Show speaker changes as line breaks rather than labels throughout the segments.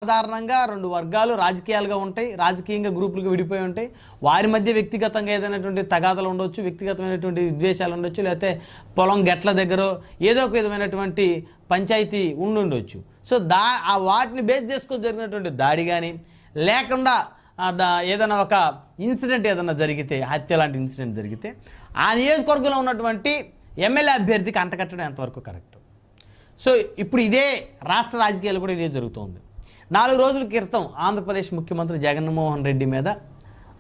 సాధారణంగా రెండు వర్గాలు రాజకీయాలుగా ఉంటాయి, రాజకీయంగా గ్రూపులుగా విడిపోయి ఉంటాయి. వారి మధ్య వ్యక్తిగతంగా ఏదైనటువంటి తగాదాలు ఉండొచ్చు, వ్యక్తిగతమైనటువంటి విద్వేషాలు ఉండొచ్చు, లేకపోతే పొలం గట్ల దగ్గర ఏదో ఒక విధమైనటువంటి పంచాయతీ ఉండొచ్చు. సో వాటిని బేస్ చేసుకొని జరిగినటువంటి దాడి కానీ లేకుండా ఏదైనా ఒక ఇన్సిడెంట్ ఏదైనా జరిగితే, హత్య లాంటి ఇన్సిడెంట్ జరిగితే ఆ నియోజకవర్గంలో ఉన్నటువంటి ఎమ్మెల్యే అభ్యర్థికి అంటకట్టడం ఎంతవరకు కరెక్ట్? సో ఇప్పుడు ఇదే రాష్ట్ర రాజకీయాలు కూడా ఇదే జరుగుతుంది. 4 రోజుల క్రితం ఆంధ్రప్రదేశ్ ముఖ్యమంత్రి జగన్మోహన్ రెడ్డి మీద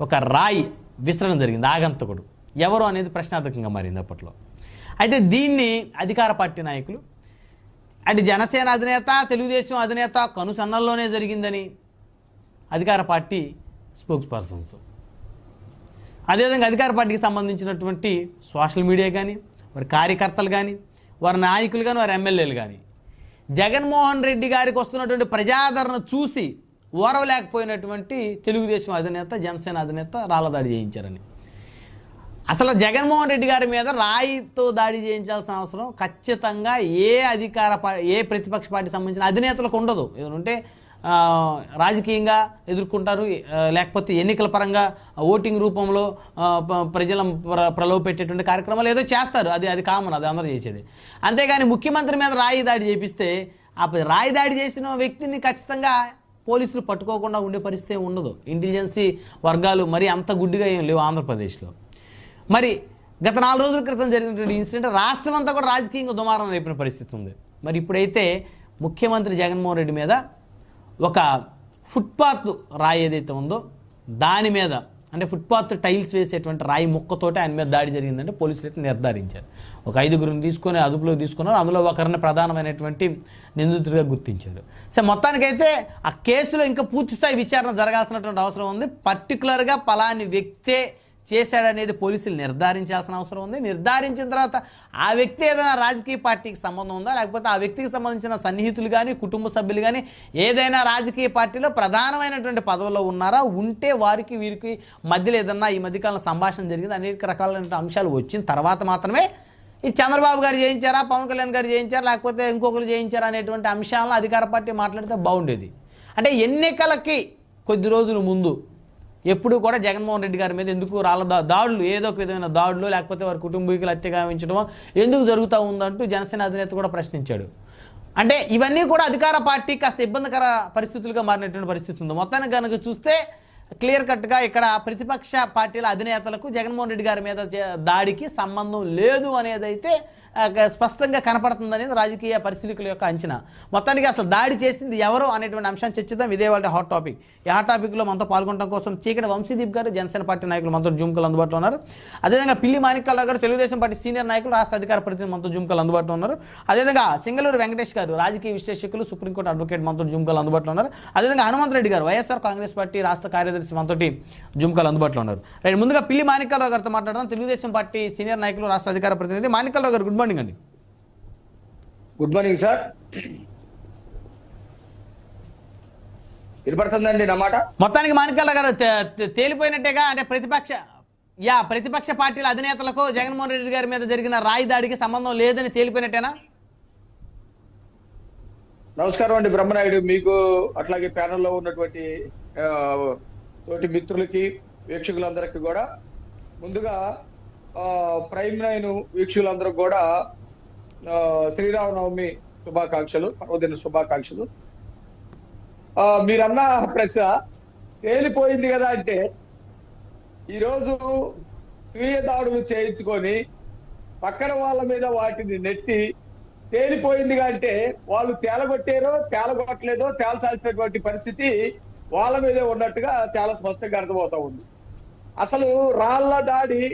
ఒక రాయి విసరణ జరిగింది. ఆగంతకుడు ఎవరు అనేది ప్రశ్నార్థకంగా మారింది అప్పట్లో. అయితే దీన్ని అధికార పార్టీ నాయకులు, అటు జనసేన అధినేత, తెలుగుదేశం అధినేత కనుసన్నల్లోనే జరిగిందని అధికార పార్టీ స్పోక్స్ పర్సన్స్, అదేవిధంగా అధికార పార్టీకి సంబంధించినటువంటి సోషల్ మీడియా కానీ, వారి కార్యకర్తలు కానీ, వారి నాయకులు కానీ, వారి ఎమ్మెల్యేలు కానీ జగన్మోహన్ రెడ్డి గారికి వస్తున్నటువంటి ప్రజాదరణ చూసి ఓరవలేకపోయినటువంటి తెలుగుదేశం అధినేత, జనసేన అధినేత రాళ్ళదాడి చేయించారని. అసలు జగన్మోహన్ రెడ్డి గారి మీద రాయితో దాడి చేయించాల్సిన అవసరం ఖచ్చితంగా ఏ ప్రతిపక్ష పార్టీ సంబంధించిన అధినేతలకు ఉండదు. ఏదంటే రాజకీయంగా ఎదుర్కొంటారు, లేకపోతే ఎన్నికల పరంగా ఓటింగ్ రూపంలో ప్రజల ప్రలోభ పెట్టేటువంటి కార్యక్రమాలు ఏదో చేస్తారు, అది కామన్, అది అందరూ చేసేది. అంతేగాని ముఖ్యమంత్రి మీద రాయి దాడి చేపిస్తే ఆ రాయి దాడి చేసిన వ్యక్తిని ఖచ్చితంగా పోలీసులు పట్టుకోకుండా ఉండే పరిస్థితి ఉండదు. ఇంటెలిజెన్సీ వర్గాలు మరి అంత గుడ్డిగా ఏం లేవు ఆంధ్రప్రదేశ్లో. మరి గత 4 రోజుల క్రితం జరిగినటువంటి ఇన్సిడెంట్ రాష్ట్రం అంతా కూడా రాజకీయంగా దుమారం రేపిన పరిస్థితి ఉంది. మరి ఇప్పుడైతే ముఖ్యమంత్రి జగన్మోహన్ రెడ్డి మీద ఒక ఫుట్పాత్ రాయి ఏదైతే ఉందో దాని మీద, అంటే ఫుట్పాత్ టైల్స్ వేసేటువంటి రాయి ముక్కతోటి ఆయన మీద దాడి జరిగిందంటే పోలీసులు అయితే నిర్ధారించారు. ఒక 5గురిని తీసుకొని అదుపులోకి తీసుకున్నారు. అందులో ఒకరిని ప్రధానమైనటువంటి నిందితుడిగా గుర్తించారు. సో మొత్తానికైతే ఆ కేసులో ఇంకా పూర్తిస్థాయి విచారణ జరగాల్సినటువంటి అవసరం ఉంది. పర్టికులర్గా పలాని వ్యక్తే చేశాడనేది పోలీసులు నిర్ధారించాల్సిన అవసరం ఉంది. నిర్ధారించిన తర్వాత ఆ వ్యక్తి ఏదైనా రాజకీయ పార్టీకి సంబంధం ఉందా, లేకపోతే ఆ వ్యక్తికి సంబంధించిన సన్నిహితులు కానీ, కుటుంబ సభ్యులు కానీ ఏదైనా రాజకీయ పార్టీలో ప్రధానమైనటువంటి పదవుల్లో ఉన్నారా, ఉంటే వారికి వీరికి మధ్యలో ఏదన్నా ఈ మధ్యకాలంలో సంభాషణ జరిగింది, అనేక రకాలైన అంశాలు వచ్చిన తర్వాత మాత్రమే ఈ చంద్రబాబు గారు చేయించారా, పవన్ కళ్యాణ్ గారు చేయించారా, లేకపోతే ఇంకొకరు చేయించారా అనేటువంటి అంశాలను అధికార పార్టీ మాట్లాడితే బాగుండేది. అంటే ఎన్నికలకి కొద్ది రోజుల ముందు ఎప్పుడు కూడా జగన్మోహన్ రెడ్డి గారి మీద ఎందుకు దాడులు, ఏదో ఒక విధమైన దాడులు, లేకపోతే వారి కుటుంబీకులు హత్యగా గావించడమో ఎందుకు జరుగుతూ ఉందంటూ జనసేన అధినేత కూడా ప్రశ్నించాడు. అంటే ఇవన్నీ కూడా అధికార పార్టీ కాస్త ఇబ్బందికర పరిస్థితులుగా మారినటువంటి పరిస్థితి ఉంది. మొత్తానికి కనుక చూస్తే క్లియర్ కట్గా ఇక్కడ ప్రతిపక్ష పార్టీల అధినేతలకు జగన్మోహన్ రెడ్డి గారి మీద దాడికి సంబంధం లేదు అనేదైతే స్పష్టంగా కనపడుతుంది అనేది రాజకీయ పరిశీలకుల యొక్క అంచనా. మొత్తానికి అసలు దాడి చేసింది ఎవరు అనేటువంటి అంశాన్ని చర్చిద్దాం. ఇదే వాళ్ళ హాట్ టాపిక్. ఈ హాట్ టాపిక్లో మనతో పాల్గొనడం కోసం చీకటి వంశీదీప్ గారు, జనసేన పార్టీ నాయకులు మనతో జూమ్కలు అందుబాటులో ఉన్నారు. అదేవిధంగా పిల్లి మాణిక్యాలరావు గారు, తెలుగుదేశం పార్టీ సీనియర్ నాయకులు, రాష్ట్ర అధికార ప్రతినిధి మనతో జూమ్కలు అందుబాటులో ఉన్నారు. అదేవిధంగా సింగళూరు వెంకటేష్ గారు, రాజకీయ విశ్లేషకులు, సుప్రీంకోర్టు అడ్వకేట్ మనతో జూమ్కలు అందుబాటులో ఉన్నారు. అదేవిధంగా హనుమంత్ రెడ్డి గారు, వైఎస్ఆర్ కాంగ్రెస్ పార్టీ రాష్ట్ర కార్యదర్శి మనతోటి జూమ్కలు అందుబాటులో ఉన్నారు. రైట్, ముందుగా పిల్లి మాణిక్యాలరావు గారితో మాట్లాడదాం. తెలుగుదేశం పార్టీ సీనియర్ నాయకులు, రాష్ట్ర అధికార ప్రతినిధి. మాణిక్యాలరావు గారు, గుడ్ మార్నింగ్ అండి.
Good morning sir. వినపడుతుందండి నా మాట?
మొత్తానికి మాణిక్యాలరావు గారు తేలిపోయినట్టేగా, అంటే ప్రతిపక్ష పార్టీల అధినేతలకు జగన్మోహన్ రెడ్డి గారి మీద జరిగిన రాయి దాడికి సంబంధం లేదని తేలిపోయినట్టేనా?
నమస్కారం అండి బ్రహ్మనాయుడు, మీకు అట్లాగే ప్యానెల్లో ఉన్నటువంటి తోటి మిత్రులకి, వీక్షకులందరికీ కూడా ముందుగా ప్రైమ్ 9 వీక్షకులందరూ కూడా శ్రీరామనవమి శుభాకాంక్షలు, పర్వదిన శుభాకాంక్షలు. మీరన్న ప్రశ్న తేలిపోయింది కదా అంటే, ఈరోజు స్వీయ దాడులు చేయించుకొని పక్కన వాళ్ళ మీద వాటిని నెట్టి తేలిపోయిందిగా అంటే వాళ్ళు తేలగొట్టారో తేలగొట్టలేదో తేల్చాల్సినటువంటి పరిస్థితి వాళ్ళ మీదే ఉన్నట్టుగా చాలా స్పష్టంగా అర్థమవుతా ఉంది. అసలు రాళ్ల దాడి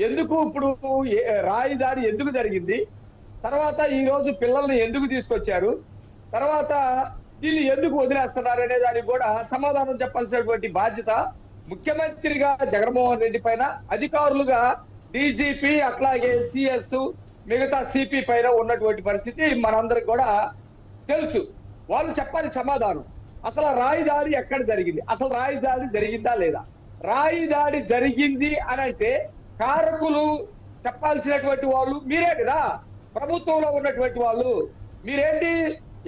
ఎందుకు, ఇప్పుడు రాయి దాడి ఎందుకు జరిగింది, తర్వాత ఈ రోజు పిల్లల్ని ఎందుకు తీసుకొచ్చారు, తర్వాత దీన్ని ఎందుకు వదిలేస్తున్నారు అనే దానికి కూడా సమాధానం చెప్పాల్సినటువంటి బాధ్యత ముఖ్యమంత్రిగా జగన్మోహన్ రెడ్డి పైన, అధికారులుగా డీజీపీ అట్లాగే సిఎస్ మిగతా సిపి పైన ఉన్నటువంటి పరిస్థితి మనందరికి కూడా తెలుసు. వాళ్ళు చెప్పాలి సమాధానం. అసలు రాయి దాడి ఎక్కడ జరిగింది, అసలు రాయి దాడి జరిగిందా లేదా? రాయి దాడి జరిగింది అని అంటే కారకులు చెప్పాల్సినటువంటి వాళ్ళు మీరే కదా, ప్రభుత్వంలో ఉన్నటువంటి వాళ్ళు. మీరేంటి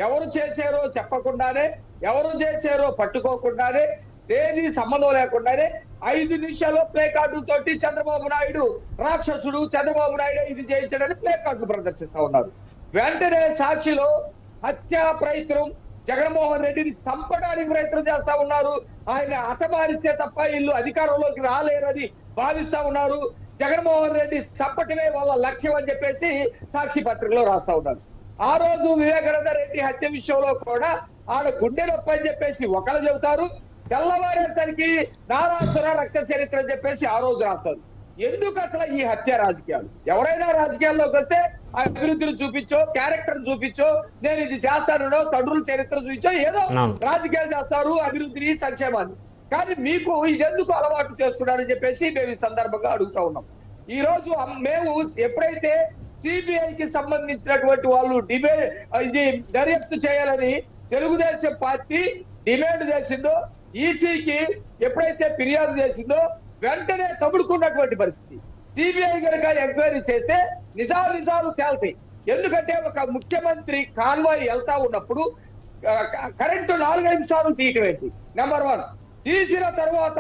ఎవరు చేశారో చెప్పకుండానే ఎవరు చేశారో పట్టుకోకుండానే దేని సంబంధం లేకుండానే 5 నిమిషాల్లో ప్లే కార్డులతోటి చంద్రబాబు నాయుడు రాక్షసుడు, చంద్రబాబు నాయుడు ఇది చేయించడని ప్లే కార్డులు ప్రదర్శిస్తా ఉన్నారు. వెంటనే సాక్షిలో హత్యా ప్రయత్నం, జగన్మోహన్ రెడ్డిని చంపడానికి ప్రయత్నం చేస్తా ఉన్నారు. ఆయన హతమారిస్తే తప్ప వీళ్ళు అధికారంలోకి రాలేరని భావిస్తా ఉన్నారు. జగన్మోహన్ రెడ్డి చంపటమే వాళ్ళ లక్ష్యం అని చెప్పేసి సాక్షి పత్రికలో రాస్తా ఉన్నారు. ఆ రోజు వివేకానంద రెడ్డి హత్య విషయంలో కూడా ఆడ గుండె నొప్పి అని చెప్పేసి ఒకరు చెబుతారు, తెల్లవారేసరికి నారాసుర రక్త చరిత్ర అని చెప్పేసి ఆ రోజు రాస్తారు. ఎందుకు అసలు ఈ హత్య రాజకీయాలు? ఎవరైనా రాజకీయాల్లోకి వస్తే అభివృద్ధిని చూపించో, క్యారెక్టర్ చూపించో, నేను ఇది చేస్తానో, తండ్రుల చరిత్ర చూపించో, ఏదో రాజకీయాలు చేస్తారు, అభివృద్ధిని, సంక్షేమాన్ని. కానీ మీకు ఇదెందుకు అలవాటు చేసుకున్నారని చెప్పేసి మేము ఈ సందర్భంగా అడుగుతా ఉన్నాం. ఈ రోజు మేము ఎప్పుడైతే సిబిఐకి సంబంధించినటువంటి వాళ్ళు ఇది దర్యాప్తు చేయాలని తెలుగుదేశం పార్టీ డిమాండ్ చేసిందో, ఈసీకి ఎప్పుడైతే ఫిర్యాదు చేసిందో వెంటనే తగుడుకున్నటువంటి పరిస్థితి. సిబిఐ కనుక ఎంక్వైరీ చేస్తే నిజాలు తేల్తాయి. ఎందుకంటే ఒక ముఖ్యమంత్రి కాన్వాయ్ వెళ్తా ఉన్నప్పుడు కరెంటు 4-5 సార్లు తీయటం ఏంటి? నెంబర్ 1. తీసిన తర్వాత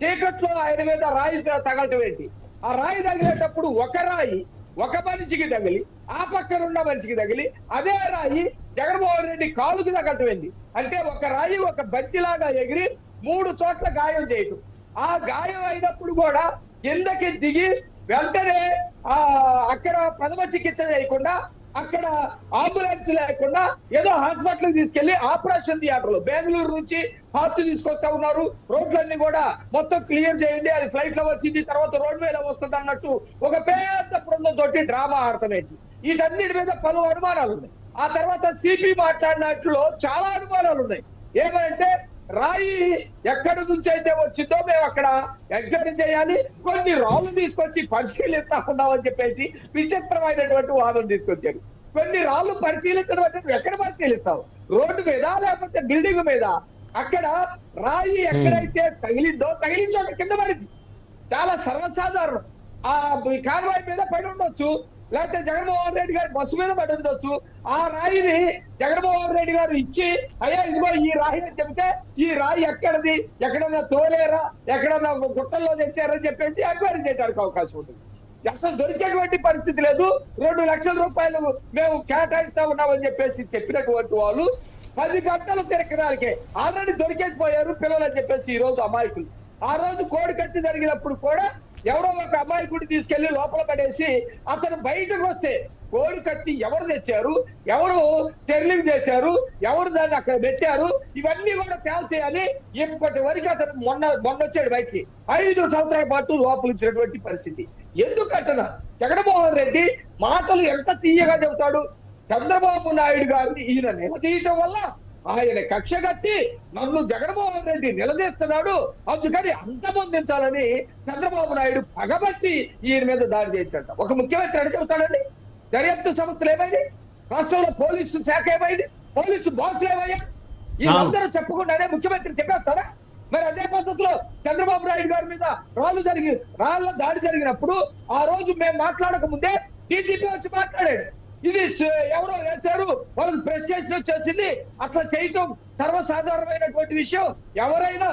చీకట్లో ఆయన మీద రాయి తగలటం ఏంటి? ఆ రాయి తగిలేటప్పుడు ఒక రాయి ఒక మనిషికి తగిలి, ఆ పక్కన ఉన్న మనిషికి తగిలి, అదే రాయి జగన్మోహన్ రెడ్డి కాలుకి తగలటం ఏంటి? అంటే ఒక రాయి ఒక బంతిలాగా ఎగిరి 3 చోట్ల గాయం చేయటం. ఆ గాయం అయినప్పుడు కూడా కిందకి దిగి వెంటనే అక్కడ ప్రథమ చికిత్స చేయకుండా, అక్కడ అంబులెన్స్ లేకుండా ఏదో హాస్పిటల్ తీసుకెళ్లి ఆపరేషన్ థియేటర్ లో బెంగళూరు నుంచి హార్ట్ తీసుకొస్తా ఉన్నారు. రోడ్లన్నీ కూడా మొత్తం క్లియర్ చేయండి, అది ఫ్లైట్ లో వచ్చింది, తర్వాత రోడ్ మీద వస్తుంది అన్నట్టు ఒక పెద్ద బృందం తోటి డ్రామా ఆడటమేంటి? వీటన్నిటి మీద పలు అనుమానాలు ఉన్నాయి. ఆ తర్వాత సిపి మాట్లాడినట్లు చాలా అనుమానాలు ఉన్నాయి. ఏమంటే రాయి ఎక్కడి నుంచి అయితే వచ్చిందో మేము అక్కడ ఎంక్వైరీ చేయాలి, కొన్ని రాళ్ళు తీసుకొచ్చి పరిశీలిస్తా ఉన్నామని చెప్పేసి విచిత్రమైనటువంటి వాదన తీసుకొచ్చారు. కొన్ని రాళ్ళు పరిశీలించడం అంటే ఎక్కడ పరిశీలిస్తావు? రోడ్డు మీద లేకపోతే బిల్డింగ్ మీద? అక్కడ రాయి ఎక్కడైతే తగిలిన చోట కింద పడింది. చాలా సర్వసాధారణం. ఆ కాన్వాయ్ మీద పడి ఉండొచ్చు, లేకపోతే జగన్మోహన్ రెడ్డి గారి బస్సు మీద పడి ఉండొచ్చు. ఆ రాయిని జగన్మోహన్ రెడ్డి గారు ఇచ్చి, అయ్యా ఇదిగో ఈ రాయి అని చెబితే ఈ రాయి ఎక్కడది, ఎక్కడన్నా తోలేరా, ఎక్కడన్నా గుట్టల్లో తెచ్చారని చెప్పేసి ఎంక్వైరీ చేయడానికి అవకాశం ఉంటుంది. అసలు దొరికేటువంటి పరిస్థితి లేదు. 2 లక్షల రూపాయలు మేము కేటాయిస్తా ఉన్నామని చెప్పేసి చెప్పినటువంటి వాళ్ళు 10 గంటలు తిరగడానికే ఆల్రెడీ దొరికేసిపోయారు పిల్లలు అని చెప్పేసి ఈ రోజు అమాయకులు. ఆ రోజు కోడి కత్తి జరిగినప్పుడు కూడా ఎవరో ఒక అమాయకుడిని తీసుకెళ్లి లోపల పడేసి అతను బయటకు వస్తే కోడి కత్తి ఎవరు తెచ్చారు, ఎవరు స్టెర్లింగ్ చేశారు, ఎవరు దాన్ని అక్కడ పెట్టారు, ఇవన్నీ కూడా తేల్చేయాలి. ఇప్పటి వరకు అతను మొన్న వచ్చాడు బయటికి. 5 సంవత్సరాల పాటు లోపలించినటువంటి పరిస్థితి. ఎందుకంటున్నా జగన్మోహన్ రెడ్డి మాటలు ఎంత తీయగా చెబుతాడు. చంద్రబాబు నాయుడు గారిని ఈయన నిలదీయటం వల్ల ఆయన కక్ష కట్టి నన్ను జగన్మోహన్ రెడ్డి నిలదీస్తున్నాడు, అందుకని అంతమొందించాలని చంద్రబాబు నాయుడు పగబట్టి ఈయన మీద దాడి చేయించట. ఒక ముఖ్యమంత్రి అని చెబుతాడండి. దర్యాప్తు సంస్థలు ఏమైంది? రాష్ట్రంలో పోలీసు శాఖ ఏమైంది? పోలీసు బాసులు ఏమయ్యా? వీళ్ళందరూ చెప్పకుండానే ముఖ్యమంత్రి చెప్పేస్తారా? మరి అదే పద్ధతిలో చంద్రబాబు నాయుడు గారి మీద రాళ్ల దాడి జరిగినప్పుడు ఆ రోజు మేము మాట్లాడక ముందే డీజీపీ వచ్చి మాట్లాడాడు. ఇది ఎవరో వేశారు, వాళ్ళకి ప్రెస్ చేసి వచ్చింది, అట్లా చేయటం సర్వసాధారణమైనటువంటి విషయం. ఎవరైనా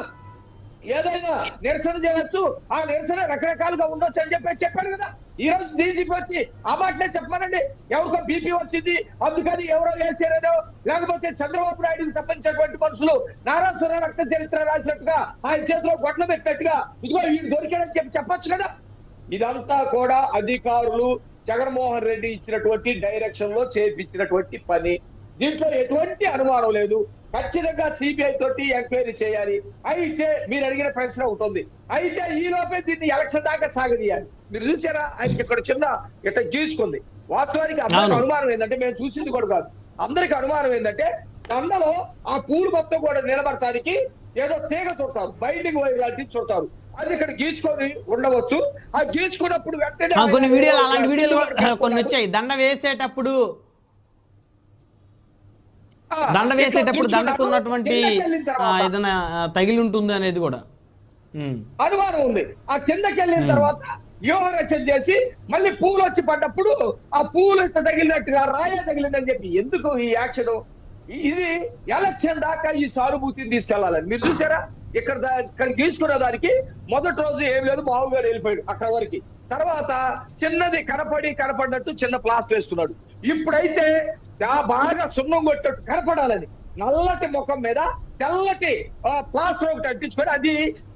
ఏదైనా నిరసన చేయవచ్చు, ఆ నిరసన రకరకాలుగా ఉండొచ్చు అని చెప్పాడు కదా. ఈ రోజు డీజీపీ వచ్చి ఆ మాటనే చెప్పమనండి. ఎవరికో బీపీ వచ్చింది అందుకని ఎవరో వేసారో, లేకపోతే చంద్రబాబు నాయుడుకి సంబంధించినటువంటి మనుషులు నారాసుర రక్త చరిత్ర రాసినట్టుగా ఆయన చేతిలో గొడ్లు పెట్టినట్టుగా ఇదిగో వీడు దొరికాడని చెప్పొచ్చు కదా. ఇదంతా కూడా అధికారులు జగన్మోహన్ రెడ్డి ఇచ్చినటువంటి డైరెక్షన్ లో చేయించినటువంటి పని. దీంట్లో ఎటువంటి అనుమానం లేదు. ఖచ్చితంగా సిబిఐ తోటి ఎంక్వైరీ చేయాలి. అయితే మీరు అడిగిన ప్రశ్న ఉంటుంది, అయితే ఈ లోపే దీన్ని ఎలక్షన్ దాకా సాగదీయాలి. మీరు చూసారా ఆయనకి ఇక్కడ చిన్న ఇట్లా గీసుకుంది. వాస్తవానికి అందరికి అనుమానం ఏంటంటే, మేము చూసింది కూడా కాదు, అందరికి అనుమానం ఏంటంటే అందులో ఆ పూలు మొత్తం కూడా నిలబడటానికి ఏదో తీగ చుడతారు, బైండింగ్ వైర్ లాంటివి చుడతారు. అది ఇక్కడ గీచుకొని ఉండవచ్చు. ఆ గీచుకున్నప్పుడు వెంటనే
కొన్ని వీడియోలు అలాంటి వీడియోలు కొన్ని వచ్చాయి. దండ వేసేటప్పుడు దండకు ఉన్నటువంటి ఏదైనా తగిలి ఉంటుంది అనేది కూడా
అనుమానం ఉంది. ఆ కిందకి వెళ్ళిన తర్వాత వ్యూహరచన చేసి మళ్ళీ పూలు వచ్చి పడ్డప్పుడు ఆ పూలు ఇట్లా తగిలినట్టుగా రాయ తగిలిందని చెప్పి ఎందుకు ఈ యాక్షన్? ఇది ఎలక్షన్ దాకా ఈ సానుభూతిని తీసుకెళ్లాలని మీరు చూసారా? ఇక్కడ తీసుకున్న దానికి మొదటి రోజు ఏం లేదు, మామూలుగా వెళ్ళిపోయాడు అక్కడ వరకు. తర్వాత చిన్నది కనపడినట్టు చిన్న ప్లాస్టర్ వేసుకున్నాడు. ఇప్పుడైతే బాగా సున్నం కొట్టినట్టు కనపడాలని నల్లటి ముఖం మీద తెల్లటి ప్లాస్టర్ ఒకటి అంటించుకొని అది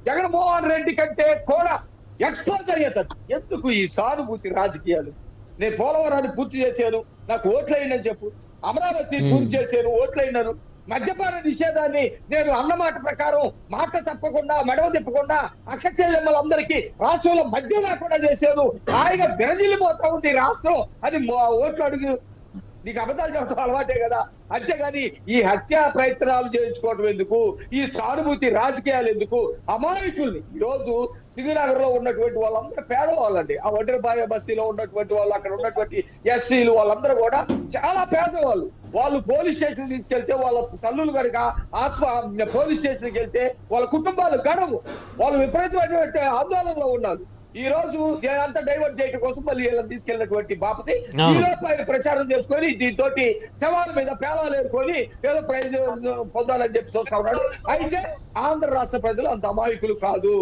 జగన్మోహన్ రెడ్డి కంటే కూడా ఎక్స్పోజర్ అయ్యేటట్టు. ఎందుకు ఈ సానుభూతి రాజకీయాలు? నేను పోలవరాన్ని పూర్తి చేశాను, నాకు ఓట్లయిందని చెప్పు. అమరావతి పూర్తి చేశాను, ఓట్లయినాను. మద్యపాన నిషేధాన్ని నేను అన్నమాట ప్రకారం మాట తప్పకుండా మెడవ తిప్పకుండా అక్క చెల్లెమ్మలందరికీ రాష్ట్రంలో మద్యం లేకుండా చేశాను. హాయిగా విరజిల్లిపోతా ఉంది రాష్ట్రం అని ఓట్లు అడుగు. నీకు అబద్ధాలు చెప్పడం అలవాటే కదా. అంతేగాని ఈ హత్యా ప్రయత్నాలు చేయించుకోవడం ఎందుకు? ఈ సానుభూతి రాజకీయాలు ఎందుకు? అమాయకుల్ని ఈరోజు సింగనగర్ లో ఉన్నటువంటి వాళ్ళందరూ పేదవాళ్ళండి. ఆ ఒంటరిపాయ బస్తీలో ఉన్నటువంటి వాళ్ళు, అక్కడ ఉన్నటువంటి ఎస్సీలు వాళ్ళందరూ కూడా చాలా పేదవాళ్ళు. వాళ్ళు పోలీస్ స్టేషన్ తీసుకెళ్తే వాళ్ళ తల్లులు కనుక పోలీస్ స్టేషన్కి వెళ్తే వాళ్ళ కుటుంబాలు గడవు. వాళ్ళు విపరీతమైనటువంటి ఆందోళనలో ఉన్నారు. ఈ రోజు అంతా డైవర్ట్ చేయడం కోసం మళ్ళీ వీళ్ళని తీసుకెళ్ళినటువంటి బాపతి ఈరోజు ప్రచారం చేసుకొని దీంతో శవాల మీద పేలాలు ఏరుకొని ఏదో ప్రయోజనం పొందాలని చెప్పి చూస్తా ఉన్నాడు. అయితే ఆంధ్ర రాష్ట్ర ప్రజలు అంత అమాయకులు కాదు,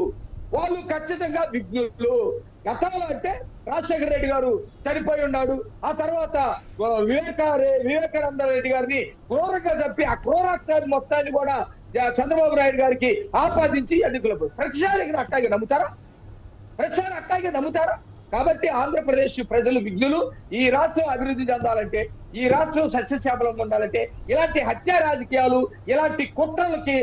వాళ్ళు ఖచ్చితంగా విఘ్నులు. గతంలో అంటే రాజశేఖర రెడ్డి గారు చనిపోయి ఉన్నాడు, ఆ తర్వాత వివేకానంద రెడ్డి గారిని క్రూరంగా చంపి ఆ క్రూరాత్మాన్ని మొత్తాన్ని కూడా చంద్రబాబు నాయుడు గారికి ఆపాదించి ఎన్నికలు ప్రతిసారి అట్టాగే నమ్ముతారా? ప్రచారం అట్టాగే నమ్ముతారా? కాబట్టి ఆంధ్రప్రదేశ్ ప్రజలు విఘ్నులు. ఈ రాష్ట్రం అభివృద్ధి చెందాలంటే, ఈ రాష్ట్రం సస్యశ్యామలంగా ఉండాలంటే ఇలాంటి హత్యా రాజకీయాలు, ఇలాంటి కుట్రలకి